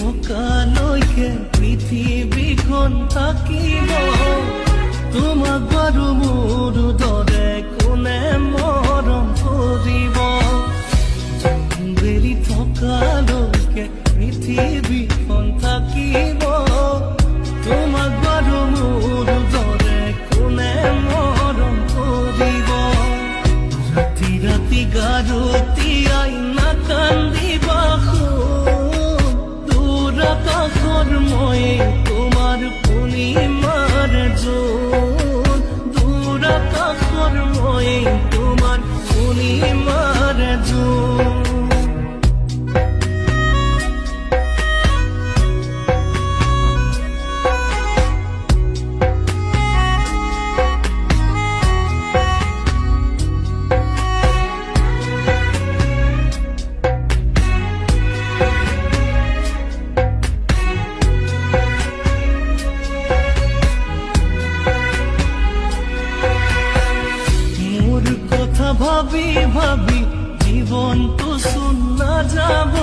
থকালৈকে পৃথিৱীখন থাকিব তোমাক বাৰু মোৰ দৰে কোনে মৰম কৰিব বেলি থকালৈকে পৃথিৱীখন থাকিব তোমাক বাৰু মোৰ দৰে কোনে মৰম কৰিব ৰাতি ৰাতি গাৰুতিয়াই নাকান্দিবা দূৰ আকাশৰ মই তোমাৰ পূৰ্ণিমাৰ জোন দূৰ আকাশৰ মই তোমাৰ পূৰ্ণিমাৰ জোন ভাবি ভাবি জীবনটো চোন নাযাব